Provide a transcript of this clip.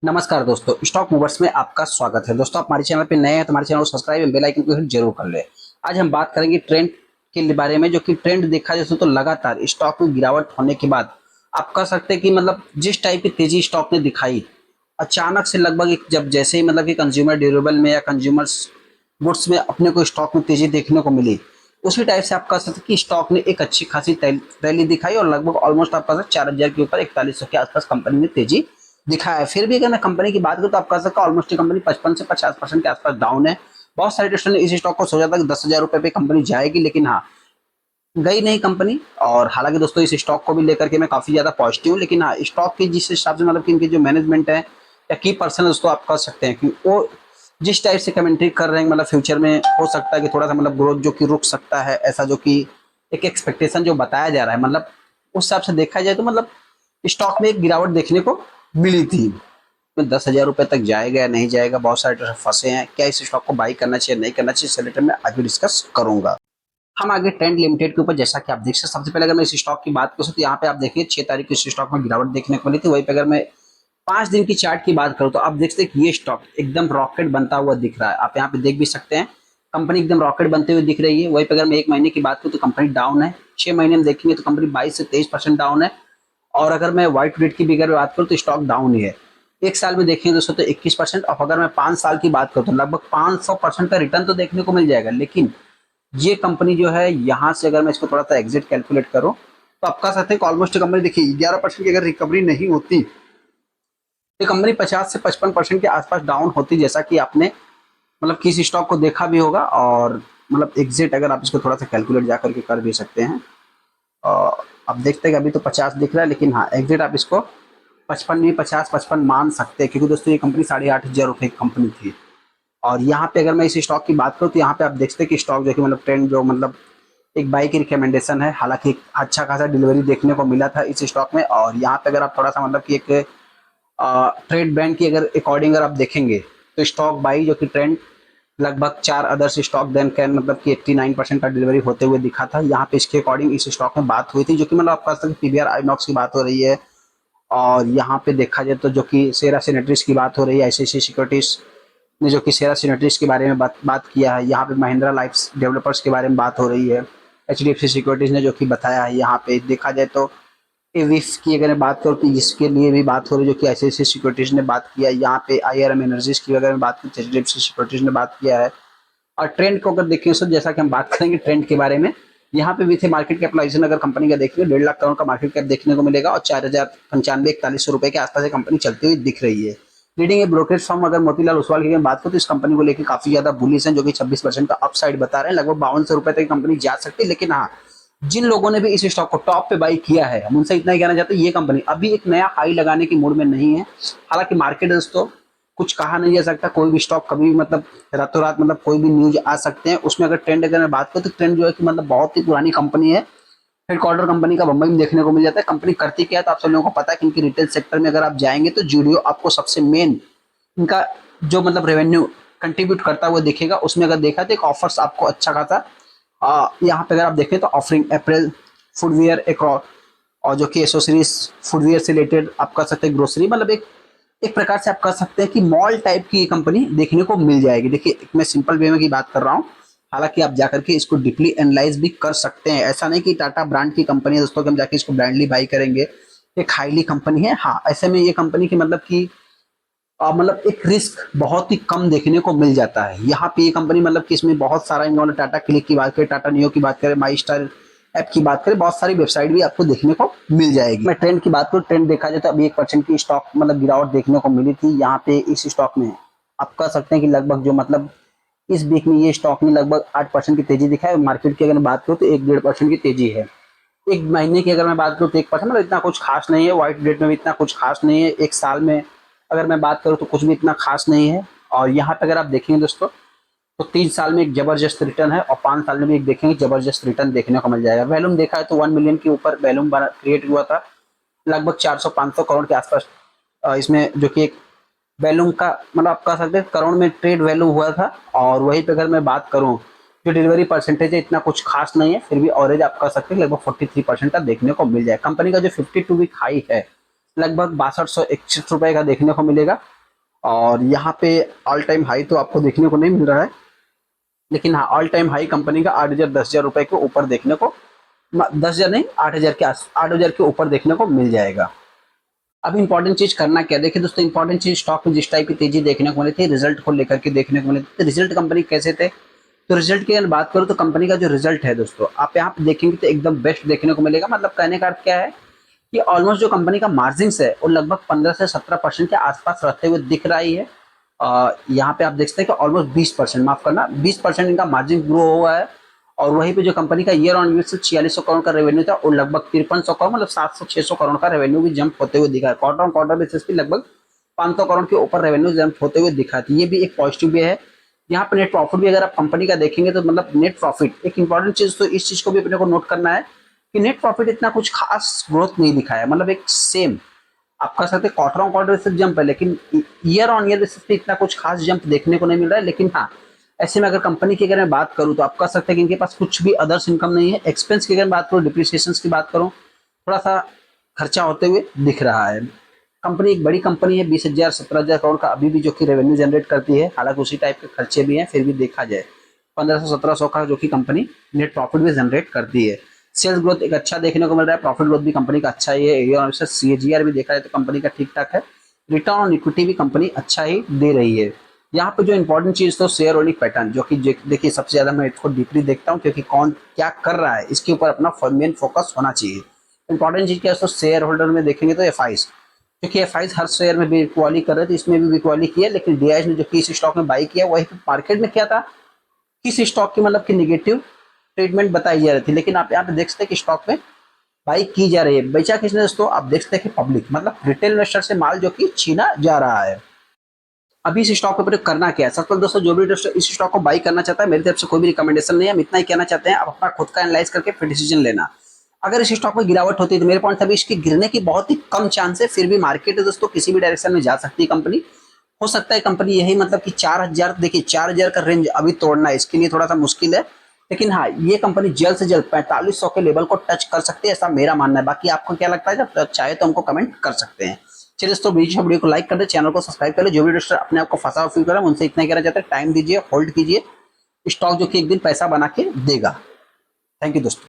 नमस्कार दोस्तों, stock movers में आपका स्वागत है। दोस्तों, आप हमारे चैनल पे नए हैं तो हमारे चैनल को सब्सक्राइब एंड बेल आइकन को हिट जरूर कर ले। आज हम बात करेंगे ट्रेंड के बारे में, जो कि ट्रेंड देखा जाए तो लगातार स्टॉक में गिरावट होने के बाद आप कह सकते हैं कि मतलब जिस टाइप की तेजी स्टॉक ने दिखाई, अचानक से लगभग एक जब जैसे ही मतलब कि कंज्यूमर ड्यूरेबल में या कंज्यूमर्स गुड्स में अपने को स्टॉक में तेजी देखने को मिली, उसी टाइप से आप कह सकते हैं कि स्टॉक ने एक अच्छी खासी रैली दिखाई और लगभग ऑलमोस्ट आप कह सकते 4,000 के ऊपर 4100 के आसपास कंपनी ने तेजी दिखा है। फिर भी अगर मैं कंपनी की बात करूं तो आप कह सकते हैं ऑलमोस्ट कंपनी 55 से 50% के आसपास डाउन है। बहुत सारे ट्रेडर्स ने इस स्टॉक को सोचा था कि 10,000 रुपए पे कंपनी जाएगी, लेकिन हाँ, गई नहीं कंपनी। और हालांकि दोस्तों, इस स्टॉक को भी लेकर के मैं काफी ज्यादा पॉजिटिव हूँ, लेकिन हाँ, स्टॉक की जिस हिसाब से मतलब कि इनकी जो मैनेजमेंट है या की पर्सन है, उसको आप कह सकते हैं कि वो जिस टाइप से कमेंट्री कर रहे हैं, मतलब फ्यूचर में हो सकता है कि थोड़ा सा मतलब ग्रोथ जो कि रुक सकता है, ऐसा जो कि एक एक्सपेक्टेशन जो बताया जा रहा है, मतलब उस हिसाब से देखा जाए तो मतलब स्टॉक में एक गिरावट देखने को मिली थी। 10,000 रुपए तक जाएगा या नहीं जाएगा, बहुत सारे ट्रेडर फंसे हैं। क्या इस स्टॉक को बाई करना चाहिए नहीं करना चाहिए, इस रिलेटेड में आगे डिस्कस करूंगा। हम आगे ट्रेंड लिमिटेड के ऊपर जैसा कि आप देख सकते हैं, सबसे पहले अगर मैं इस स्टॉक की बात करूं तो यहाँ पे आप देखिए 6 तारीख को इस स्टॉक में गिरावट देखने को मिली थी। वहीं पे अगर मैं 5 दिन की चार्ट की बात करूं तो आप देख सकते हैं कि ये स्टॉक एकदम रॉकेट बनता हुआ दिख रहा है। आप यहाँ पे देख भी सकते हैं, कंपनी एकदम रॉकेट बनते हुए दिख रही है। वहीं पे अगर मैं 1 महीने की बात करूं तो कंपनी डाउन है। 6 महीने में देखेंगे तो कंपनी 22 से 23% डाउन है। और अगर मैं व्हाइट रेट की भी अगर बात करूं तो स्टॉक डाउन ही है। एक साल में देखेंगे दोस्तों तो 21%। और अगर मैं 5 साल की बात करूं तो लगभग 500% का रिटर्न तो देखने को मिल जाएगा। लेकिन ये कंपनी जो है, यहाँ से अगर मैं इसको थोड़ा सा एग्जिट कैलकुलेट करूं तो आप कह सकते हैं कि ऑलमोस्ट कंपनी देखिए 11% की अगर रिकवरी नहीं होती तो कंपनी 50 से 55% के आसपास डाउन होती, जैसा कि आपने मतलब किसी स्टॉक को देखा भी होगा। और मतलब एग्जिट अगर आप इसको थोड़ा सा कैलकुलेट जा करके कर भी सकते हैं। आप देखते हैं कि अभी तो 50 दिख रहा है, लेकिन हाँ, एग्जिट आप इसको 55 नहीं 50-55 मान सकते हैं, क्योंकि दोस्तों ये कंपनी 8,500 रुपए की कंपनी थी। और यहाँ पे अगर मैं इस स्टॉक की बात करूँ तो यहाँ पे आप देखते हैं कि स्टॉक जो कि मतलब ट्रेंड जो मतलब एक बाई की रिकमेंडेशन है। हालांकि एक अच्छा खासा डिलीवरी देखने को मिला था इस स्टॉक में। और यहाँ पे अगर आप थोड़ा सा मतलब कि एक ट्रेड बैंड की अगर अकॉर्डिंग अगर आप देखेंगे तो स्टॉक बाई जो कि ट्रेंड लगभग 4 अदर्स स्टॉक देन कैन मतलब कि 89% का डिलीवरी होते हुए दिखा था। यहाँ पे इसके अकॉर्डिंग इस स्टॉक में बात हुई थी, जो कि मतलब आप कह सकते हैं पीवीआर आईनॉक्स की बात हो रही है। और यहाँ पे देखा जाए तो जो कि सेरा सिनेट्रीज की बात हो रही है, आईसीआईसीआई सिक्योरिटीज ने जो कि सेरा सिनेट्रीज के बारे में बात किया है। यहाँ पे महिंद्रा लाइफ डेवलपर्स के बारे में बात हो रही है। एचडीएफसी सिक्योरिटीज ने जो कि बताया है। यहाँ पे देखा जाए तो एविस की अगर मैं बात करूँ तो इसके लिए भी बात हो रही है, जो कि आईसीआईसीआई सिक्योरिटीज ने बात किया है। यहाँ पे आईआरएम एनर्जीज की अगर मैं बात करूँ तो एचडीएफसी सिक्योरिटीज ने बात किया है। और ट्रेंड को अगर देखें सर, जैसा कि हम बात करेंगे ट्रेंड के बारे में, यहाँ पे विथ मार्केट कैपिटलाइजेशन अगर कंपनी का देखेंगे 1.5 लाख करोड़ का मार्केट कैप देखने को मिलेगा और 4,095-4100 रुपए के आसपास कंपनी चलती हुई दिख रही है। लीडिंग ए ब्रोकरेज फर्म अगर मोतीलाल ओसवाल की बात करो तो इस कंपनी को लेकर काफी ज्यादा बुलिश है, जो कि 26% का अपसाइड बता रहे हैं। लगभग 5200 रुपए तक कंपनी जा सकती है। लेकिन हाँ, जिन लोगों ने भी इस स्टॉक को टॉप पे बाई किया है, हम उनसे इतना ही कहना चाहते हैं ये कंपनी अभी एक नया हाई लगाने की मूड में नहीं है। हालांकि मार्केट दोस्तों कुछ कहा नहीं जा सकता, कोई भी स्टॉक कभी भी मतलब रातों रात मतलब कोई भी न्यूज आ सकते हैं उसमें। अगर ट्रेंड अगर मैं बात करूँ तो ट्रेंड जो है कि मतलब बहुत ही पुरानी कंपनी है। हेडक्वार्टर कंपनी का बम्बई में देखने को मिल जाता है। कंपनी करती क्या है तो आप सब लोगों को पता है कि इनकी रिटेल सेक्टर में अगर आप जाएंगे तो जूडियो आपको सबसे मेन इनका जो मतलब रेवेन्यू कंट्रीब्यूट करता हुआ दिखेगा। उसमें अगर देखा तो एक ऑफर्स आपको अच्छा खासा यहाँ पे अगर आप देखें तो ऑफरिंग अप्रैल फुटवियर एक और जो कि एसोसरीज फुटवियर से रिलेटेड आप कर सकते हैं, ग्रोसरी मतलब एक एक प्रकार से आप कह सकते हैं कि मॉल टाइप की कंपनी देखने को मिल जाएगी। देखिए, मैं सिंपल वे में की बात कर रहा हूँ। हालांकि आप जाकर के इसको डीपली एनालाइज भी कर सकते हैं। ऐसा नहीं कि टाटा ब्रांड की कंपनी है दोस्तों कि हम जाके इसको ब्रांडली बाई करेंगे। एक हाईली कंपनी है। हाँ, ऐसे में ये कंपनी की मतलब कि मतलब एक रिस्क बहुत ही कम देखने को मिल जाता है। यहाँ पे ये कंपनी मतलब कि इसमें बहुत सारा इन्होंने टाटा क्लिक की बात करें, टाटा नियो की बात करें, माई स्टार ऐप की बात करें, बहुत सारी वेबसाइट भी आपको देखने को मिल जाएगी। मैं ट्रेंड की बात करूँ, ट्रेंड देखा जाए तो अभी 1% की स्टॉक मतलब गिरावट देखने को मिली थी। यहाँ पे इस स्टॉक में आप कह सकते हैं कि लगभग जो मतलब इस वीक में ये स्टॉक ने लगभग 8% की तेजी दिखाई। मार्केट की अगर मैं बात करूँ तो 1-1.5% की तेजी है। 1 महीने की अगर मैं बात करूँ तो 1% मतलब इतना कुछ खास नहीं है। व्हाइट डेट में भी इतना कुछ खास नहीं है। एक साल में अगर मैं बात करूँ तो कुछ भी इतना खास नहीं है। और यहाँ पे अगर आप देखेंगे दोस्तों तो 3 साल में एक जबरदस्त रिटर्न है और 5 साल में भी एक देखेंगे जबरदस्त रिटर्न देखने को मिल जाएगा। वैल्यूम देखा है तो 1 मिलियन के ऊपर वैल्यूम क्रिएट हुआ था। लगभग 400-500 करोड़ के आसपास इसमें जो कि एक वैल्यूम का मतलब आप कह सकते हैं करोड़ में ट्रेड वैल्यू हुआ था। और वहीं पे अगर मैं बात करूं जो डिलीवरी परसेंटेज है इतना कुछ खास नहीं है, फिर भी ऑवरेज आप कह सकते हैं लगभग 43% का देखने को मिल जाए। कंपनी का जो 52 वीक हाई है लगभग 6261 का देखने को मिलेगा। और यहाँ पे ऑल टाइम हाई तो आपको देखने को नहीं मिल रहा है, लेकिन हाँ ऑल टाइम हाई कंपनी का 8,000 10,000 रुपए के ऊपर देखने को, 10,000 नहीं 8,000 के 8,000 के ऊपर देखने को मिल जाएगा। अब इंपॉर्टेंट चीज करना क्या, देखिए दोस्तों इंपॉर्टेंट चीज स्टॉक में जिस टाइप की तेजी देखने को मिली थी रिजल्ट को लेकर के देखने को मिली थी। रिजल्ट कंपनी कैसे थे, तो रिजल्ट की अगर बात करूँ तो कंपनी का जो रिजल्ट है दोस्तों आप यहाँ पे देखेंगे तो एकदम बेस्ट देखने को मिलेगा। मतलब कहने का अर्थ क्या है कि ऑलमोस्ट जो कंपनी का मार्जिन है वो लगभग 15 से 17% के आसपास रहते हुए दिख रही है। यहाँ पे आप देख सकते हैं कि ऑलमोस्ट 20%, माफ करना 20% इनका मार्जिन ग्रो हुआ है। और वहीं पे जो कंपनी का ईयर ऑन ईयर से 4600 करोड़ का रेवेन्यू था वो लगभग 5300 करोड़, मतलब 700-600 करोड़ का रेवेन्यू भी जंप होते हुए दिखा है। क्वार्टर ऑन क्वार्टर बेसिस पे लगभग 500 करोड़ के ऊपर रेवेन्यू जंप होते हुए दिखा है। ये भी एक पॉजिटिव वे है। यहाँ पे नेट प्रॉफिट भी अगर आप कंपनी का देखेंगे तो मतलब नेट प्रॉफिट एक इंपॉर्टेंट चीज, तो इस चीज को भी अपने को नोट करना है कि नेट प्रॉफिट इतना कुछ खास ग्रोथ नहीं दिखाया, मतलब एक सेम आप कह सकते quarter on quarter basis jump है, लेकिन ईयर ऑन ईयर बेसिस पे इतना कुछ खास जंप देखने को नहीं मिल रहा है। लेकिन हाँ ऐसे में अगर कंपनी की अगर मैं बात करूँ तो आप कह सकते हैं कि इनके पास कुछ भी अदर्स इनकम नहीं है। एक्सपेंस की अगर बात करूँ, डिप्रिसिएशन की बात करूँ, थोड़ा सा खर्चा होते हुए दिख रहा है। कंपनी एक बड़ी कंपनी है, 20,000 17,000 करोड़ का अभी भी जो कि रेवेन्यू जनरेट करती है, हालांकि उसी टाइप के खर्चे भी हैं, फिर भी देखा जाए 1500-1700 का जो कि कंपनी नेट प्रॉफिट भी जनरेट करती है। सेल्स ग्रोथ एक अच्छा देखने को मिल रहा है, प्रॉफिट ग्रोथ भी कंपनी का अच्छा ही है, और सीएजीआर भी देखा जाए तो कंपनी का ठीक ठाक है, रिटर्न ऑन इक्विटी भी कंपनी अच्छा ही दे रही है। यहाँ पे जो इंपॉर्टेंट चीज तो शेयर होल्डिंग पैटर्न, जो कि देखिए सबसे ज्यादा मैं इसको डीपली देखता हूँ क्योंकि कौन क्या कर रहा है इसके ऊपर अपना मेन फोकस होना चाहिए। इंपॉर्टेंट चीज क्या है, तो शेयर होल्डर में देखेंगे तो एफआईज, क्योंकि एफआईज हर शेयर में बिकवाली कर रहे थे, इसमें भी बिकवाली किया, लेकिन डीआईज ने जो कि इस स्टॉक में बाई किया वही मार्केट में क्या था, किस स्टॉक की मतलब कि निगेटिव ट्रीटमेंट बताई जा रही थी। लेकिन आप यहाँ पे देख सकते हैं कि स्टॉक में बाई की जा रही है। बेचा किसने दोस्तों, आप देख सकते हैं कि पब्लिक, मतलब रिटेल इन्वेस्टर से माल जो कि छीना जा रहा है। अभी इस स्टॉक के ऊपर करना क्या है, सबसे पहले दोस्तों जो भी इन्वेस्टर इस स्टॉक को बाई करना चाहता है, मेरी तरफ से कोई भी रिकमेंडेशन नहीं है, हम इतना ही कहना चाहते हैं आप अपना खुद का एनालाइज करके फिर डिसीजन लेना। अगर इस स्टॉक में गिरावट होती है तो मेरे पॉइंट अभी इसकी गिरने की बहुत ही कम चांस है, फिर भी मार्केट है दोस्तों किसी भी डायरेक्शन में जा सकती है कंपनी। हो सकता है कंपनी यही मतलब कि 4,000, देखिए 4,000 का रेंज अभी तोड़ना है इसके लिए थोड़ा सा मुश्किल है, लेकिन हाँ ये कंपनी जल्द से जल्द 4500 के लेवल को टच कर सकती है, ऐसा मेरा मानना है। बाकी आपको क्या लगता है, जब चाहे तो हमको कमेंट कर सकते हैं। चलिए दोस्तों वीडियो को लाइक कर दे, चैनल को सब्सक्राइब कर ले। जो भी दोस्त अपने आप को फंसा फील कर रहा है उनसे इतना ही कहना चाहते हैं, टाइम दीजिए, होल्ड कीजिए स्टॉक जो कि एक दिन पैसा बना के देगा। थैंक यू दोस्तों।